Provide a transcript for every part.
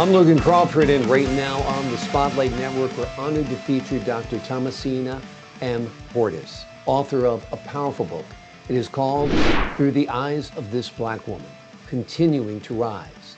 I'm Logan Crawford, and right now on the Spotlight Network, we're honored to feature Dr. Thomasina M. Portis, author of a powerful book. It is called Through the Eyes of This Black Woman, Continuing to Rise.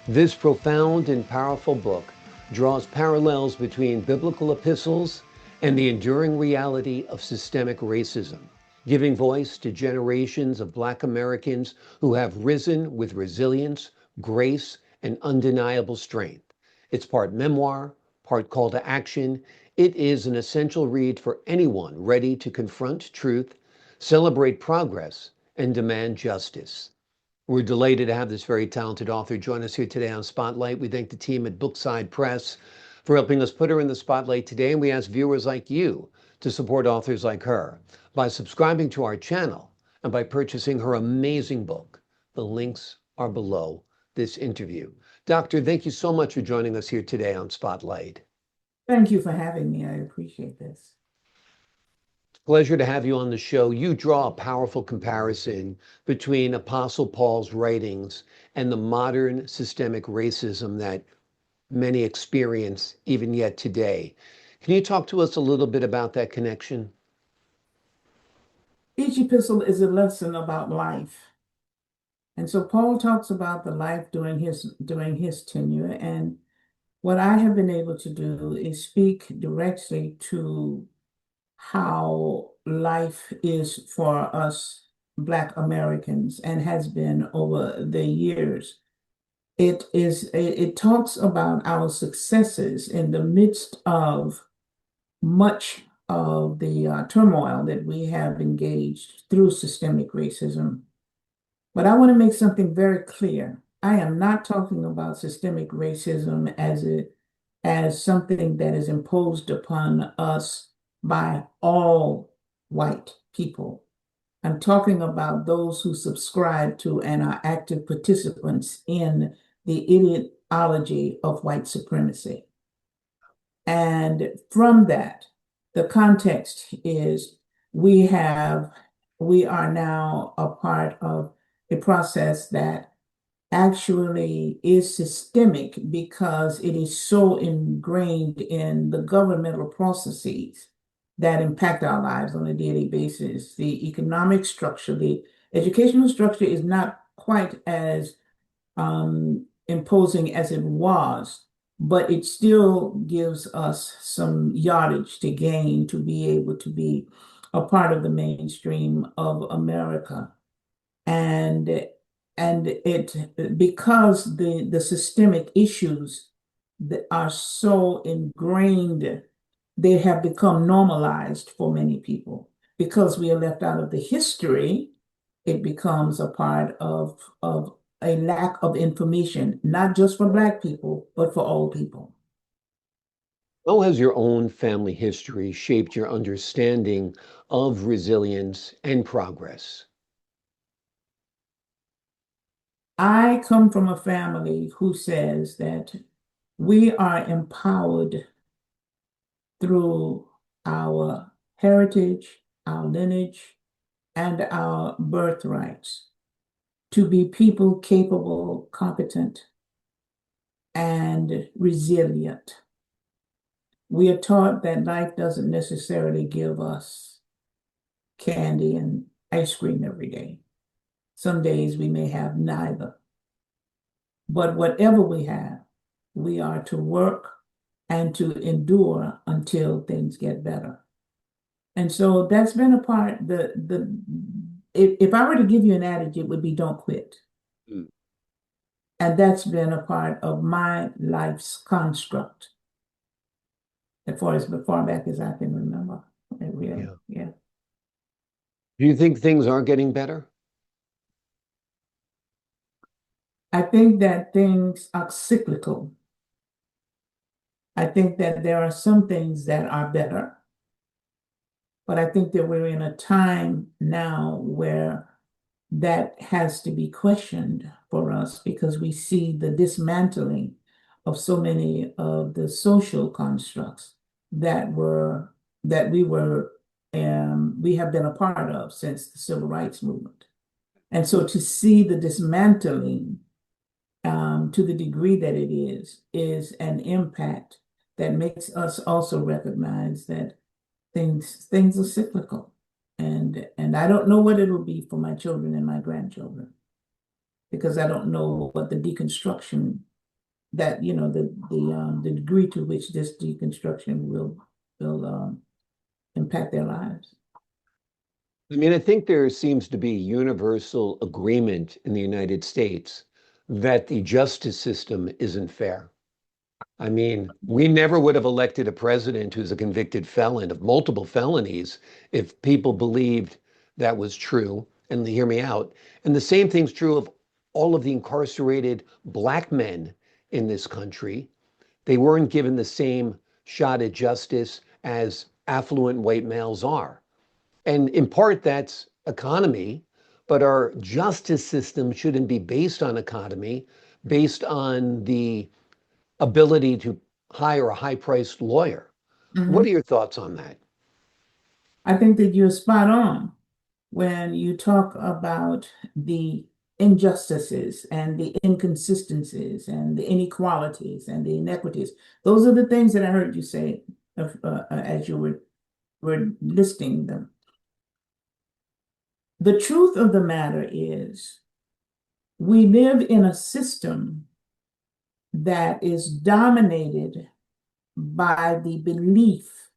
This profound and powerful book draws parallels between biblical epistles and the enduring reality of systemic racism, giving voice to generations of Black Americans who have risen with resilience, grace, and undeniable strength. It's part memoir, part call to action. It is an essential read for anyone ready to confront truth, celebrate progress, and demand justice. We're delighted to have this very talented author join us here today on Spotlight. We thank the team at Brookside Press for helping us put her in the spotlight today, and we ask viewers like you to support authors like her by subscribing to our channel and by purchasing her amazing book. The links are below this interview. Doctor, thank you so much for joining us here today on Spotlight. Thank you for having me. I appreciate this. Pleasure to have you on the show. You draw a powerful comparison between Apostle Paul's writings and the modern systemic racism that many experience even yet today. Can you talk to us a little bit about that connection? Each epistle is a lesson about life. And so Paul talks about the life during his tenure. And what I have been able to do is speak directly to how life is for us Black Americans and has been over the years. It talks about our successes in the midst of much of the turmoil that we have engaged through systemic racism. But I want to make something very clear. I am not talking about systemic racism as something that is imposed upon us by all white people. I'm talking about those who subscribe to and are active participants in the ideology of white supremacy. And from that, the context is we are now a part of a process that actually is systemic because it is so ingrained in the governmental processes that impact our lives on a daily basis. The economic structure, the educational structure is not quite as imposing as it was, but it still gives us some yardage to gain to be able to be a part of the mainstream of America. And it because the systemic issues that are so ingrained, they have become normalized for many people. Because we are left out of the history, it becomes a part of a lack of information, not just for Black people, but for all people. How has your own family history shaped your understanding of resilience and progress? I come from a family who says that we are empowered through our heritage, our lineage, and our birthrights to be people capable, competent, and resilient. We are taught that life doesn't necessarily give us candy and ice cream every day. Some days we may have neither. But whatever we have, we are to work and to endure until things get better. And so that's been a part, if I were to give you an adage, it would be don't quit. Mm. And that's been a part of my life's construct as far back as I can remember. Really, yeah. Do you think things are getting better? I think that things are cyclical. I think that there are some things that are better. But I think that we're in a time now where that has to be questioned for us because we see the dismantling of so many of the social constructs that we have been a part of since the Civil Rights Movement. And so to see the dismantling to the degree that it is an impact that makes us also recognize that things are cyclical. And I don't know what it'll be for my children and my grandchildren, because I don't know what the deconstruction that, the degree to which this deconstruction will impact their lives. I mean, I think there seems to be universal agreement in the United States that the justice system isn't fair. I mean, we never would have elected a president who's a convicted felon of multiple felonies if people believed that was true. And hear me out. And the same thing's true of all of the incarcerated Black men in this country. They weren't given the same shot at justice as affluent white males are. And in part, that's economy, but our justice system shouldn't be based on economy, based on the ability to hire a high-priced lawyer. What Mhm. are your thoughts on that? I think that you're spot on when you talk about the injustices and the inconsistencies and the inequalities and the inequities. Those are the things that I heard you say as you were listing them. The truth of the matter is, we live in a system that is dominated by the belief.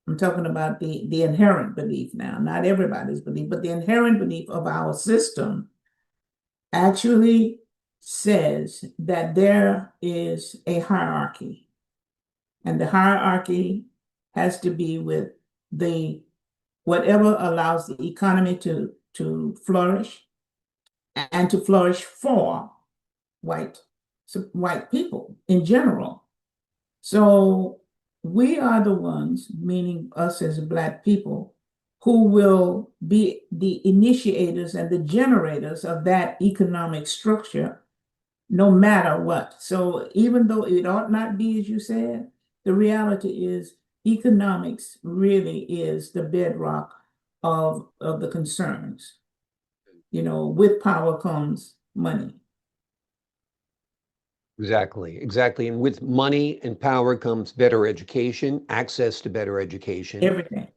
I'm talking about the inherent belief now, not everybody's belief, but the inherent belief of our system actually says that there is a hierarchy, and the hierarchy has to be with the whatever allows the economy to flourish and to flourish for white white people in general. So we are the ones, meaning us as Black people, who will be the initiators and the generators of that economic structure, no matter what. So even though it ought not be, as you said, the reality is economics really is the bedrock of the concerns. With power comes money. Exactly, exactly. And with money and power comes better education, access to better education. Everything.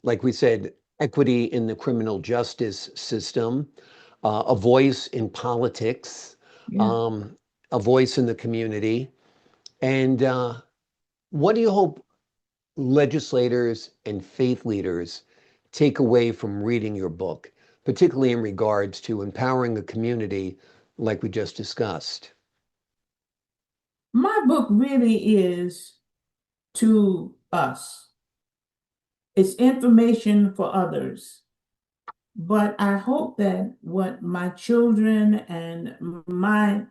Like we said, equity in the criminal justice system, a voice in politics, Yeah. um, a voice in the community. And what do you hope legislators and faith leaders take away from reading your book, particularly in regards to empowering the community, like we just discussed? My book really is to us. It's information for others. But I hope that what my children and my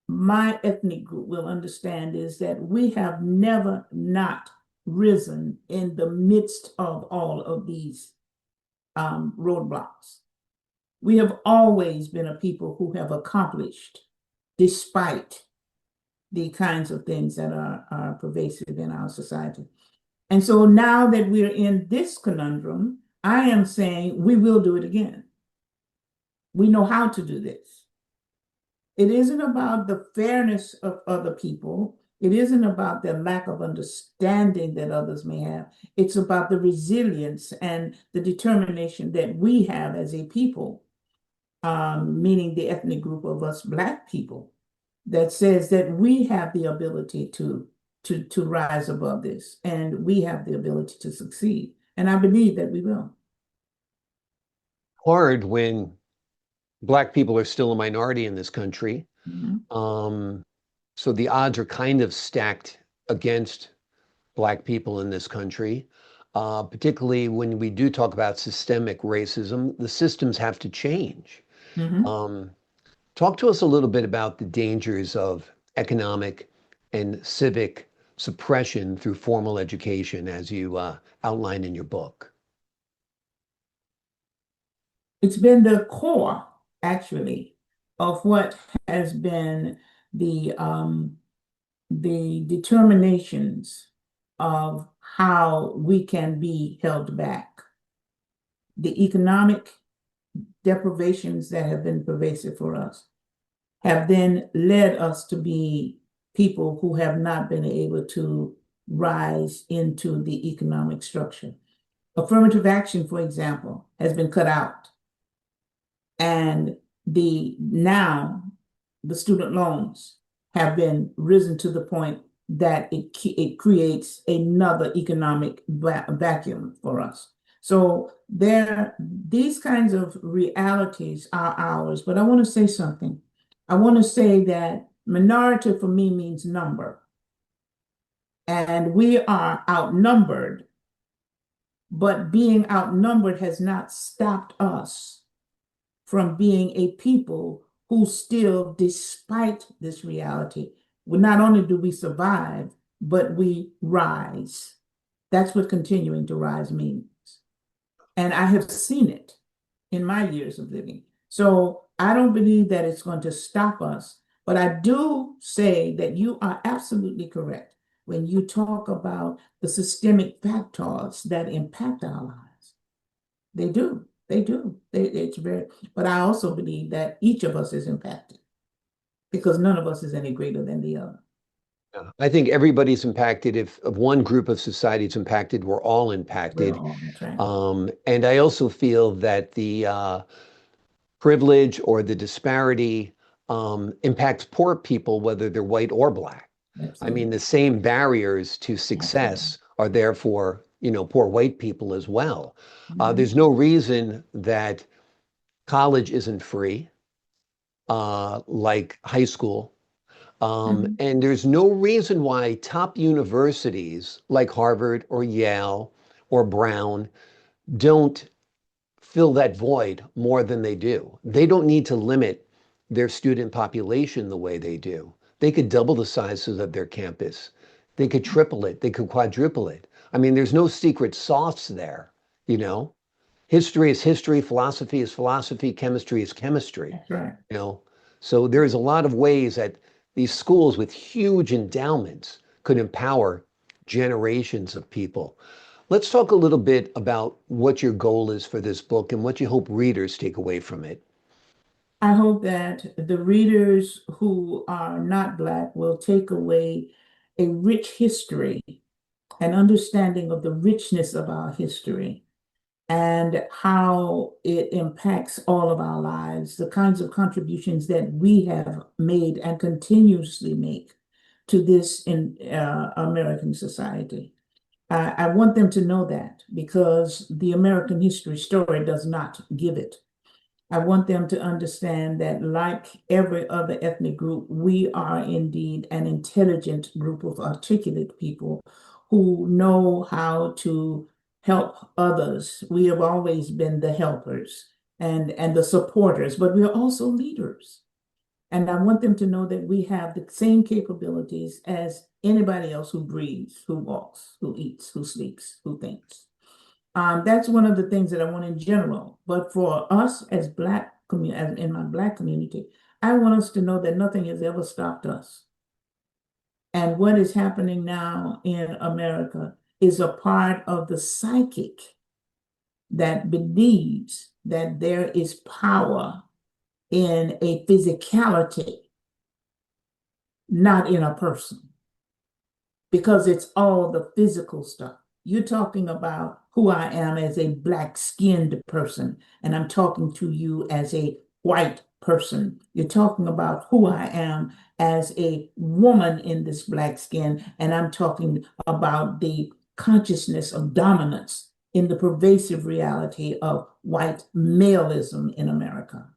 ethnic group will understand is that we have never not risen in the midst of all of these roadblocks. We have always been a people who have accomplished despite the kinds of things that are pervasive in our society. And so now that we're in this conundrum, I am saying we will do it again. We know how to do this. It isn't about the fairness of other people. It isn't about the lack of understanding that others may have. It's about the resilience and the determination that we have as a people, meaning the ethnic group of us Black people, that says that we have the ability to rise above this, and we have the ability to succeed. And I believe that we will. Hard when Black people are still a minority in this country. Mhm. Um, so the odds are kind of stacked against Black people in this country, particularly when we do talk about systemic racism. The systems have to change. Mhm. Um, Talk to us a little bit about the dangers of economic and civic suppression through formal education, as you outline in your book. It's been the core, actually, of what has been the determinations of how we can be held back. The economic deprivations that have been pervasive for us have then led us to be people who have not been able to rise into the economic structure. Affirmative action, for example, has been cut out. And now the student loans have been risen to the point that it creates another economic vacuum for us. So these kinds of realities are ours. But I want to say something. I want to say that minority for me means number. And we are outnumbered, but being outnumbered has not stopped us from being a people who still, despite this reality, not only do we survive, but we rise. That's what continuing to rise means. And I have seen it in my years of living. So I don't believe that it's going to stop us, but I do say that you are absolutely correct when you talk about the systemic factors that impact our lives. They do. They do. It's very, but I also believe that each of us is impacted because none of us is any greater than the other. Yeah. I think everybody's impacted. If one group of society is impacted, we're all We're impacted. all that's right. And I also feel that the privilege or the disparity impacts poor people, whether they're white or black. I mean, Absolutely. the same barriers to Absolutely. success are there for, poor white people as well. Mhm. There's no reason that college isn't free, like high school. Mhm. And there's no reason why top universities like Harvard or Yale or Brown don't fill that void more than they do. They don't need to limit their student population the way they do. They could double the sizes of their campus. They could triple it. They could quadruple it. I mean, there's no secret sauce there, you know? History is history, philosophy is philosophy, chemistry is chemistry, That's right. you know? So there's a lot of ways that these schools with huge endowments could empower generations of people. Let's talk a little bit about what your goal is for this book and what you hope readers take away from it. I hope that the readers who are not Black will take away a rich history, an understanding of the richness of our history and how it impacts all of our lives, the kinds of contributions that we have made and continuously make to this in American society. I want them to know that because the American history story does not give it. I want them to understand that, like every other ethnic group, we are indeed an intelligent group of articulate people who know how to help others. We have always been the helpers and the supporters, but we are also leaders. And I want them to know that we have the same capabilities as anybody else who breathes, who walks, who eats, who sleeps, who thinks. That's one of the things that I want in general. But for us as as in my Black community, I want us to know that nothing has ever stopped us. And what is happening now in America is a part of the psychic that believes that there is power in a physicality, not in a person, because it's all the physical stuff. You're talking about who I am as a Black-skinned person, and I'm talking to you as a white person. You're talking about who I am as a woman in this Black skin, and I'm talking about the consciousness of dominance in the pervasive reality of white maleism in America.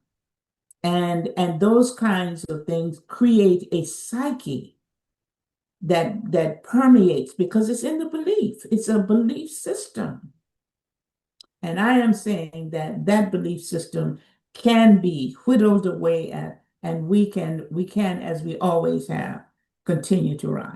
And those kinds of things create a psyche that permeates because it's in the belief. It's a belief system. And I am saying that that belief system can be whittled away at, and we can, as we always have, continue to rise.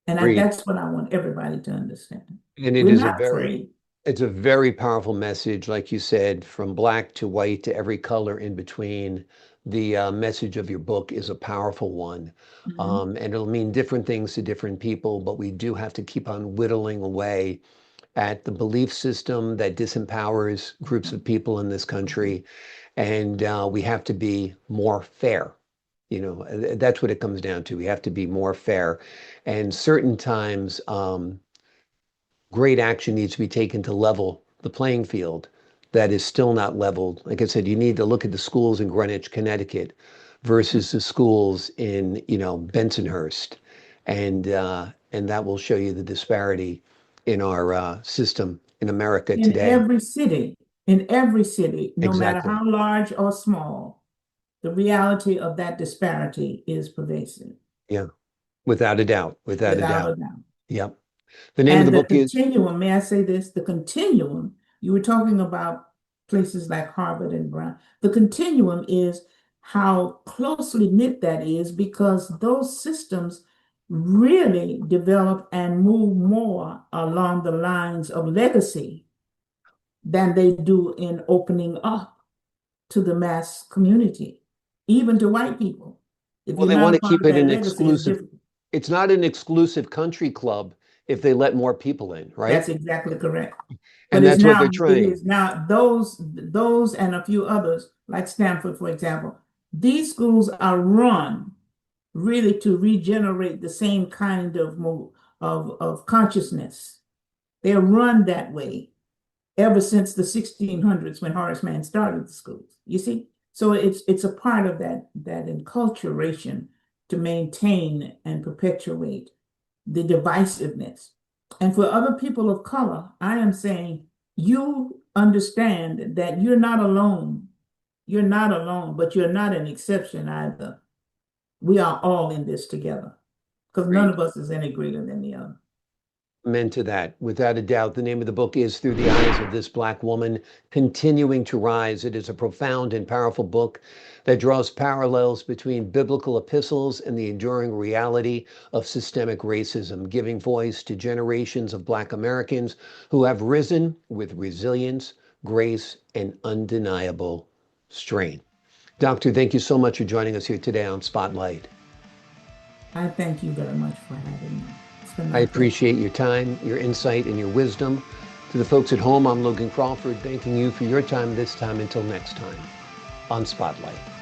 And Agreed. that's what I want everybody to understand. And it We're is a not very, afraid. it's a very powerful message, like you said, from black to white to every color in between. The message of your book is a powerful one. Mhm. And it'll mean different things to different people, but we do have to keep on whittling away at the belief system that disempowers groups of people in this country. And we have to be more fair. That's what it comes down to. We have to be more fair. And certain times, great action needs to be taken to level the playing field that is still not leveled. Like I said, you need to look at the schools in Greenwich, Connecticut versus the schools in, Bensonhurst. And that will show you the disparity in our system in America In today. every city, no matter Exactly. how large or small, the reality of that disparity is pervasive, Yeah. Without a doubt. Without a without doubt. a doubt. Yep. The name of the And the book is, continuum, may I say this? The continuum, you were talking about places like Harvard and Brown. The continuum is how closely knit that is because those systems really develop and move more along the lines of legacy than they do in opening up to the mass community, even to white people. If well, you're they not want a to part keep of it that an legacy, it's exclusive. difficult. It's not an exclusive country club if they let more people in, right? That's exactly correct. But And it's that's what they're now it trying. is now those and a few others, like Stanford, for example, these schools are run really to regenerate the same kind of of consciousness. They're run that way ever since the 1600s when Horace Mann started the schools. You see? So it's a part of that enculturation to maintain and perpetuate the divisiveness. And for other people of color, I am saying you understand that you're not alone. You're not alone, but you're not an exception either. We are all in this together because none Great. of us is any greater than the other. Amen to that. Without a doubt, the name of the book is Through the Eyes of This Black Woman, Continuing to Rise. It is a profound and powerful book that draws parallels between biblical epistles and the enduring reality of systemic racism, giving voice to generations of Black Americans who have risen with resilience, grace, and undeniable strength. Doctor, thank you so much for joining us here today on Spotlight. I thank you very much for having me. It's been I my pleasure. appreciate your time, your insight, and your wisdom. To the folks at home, I'm Logan Crawford, thanking you for your time this time. Until next time on Spotlight.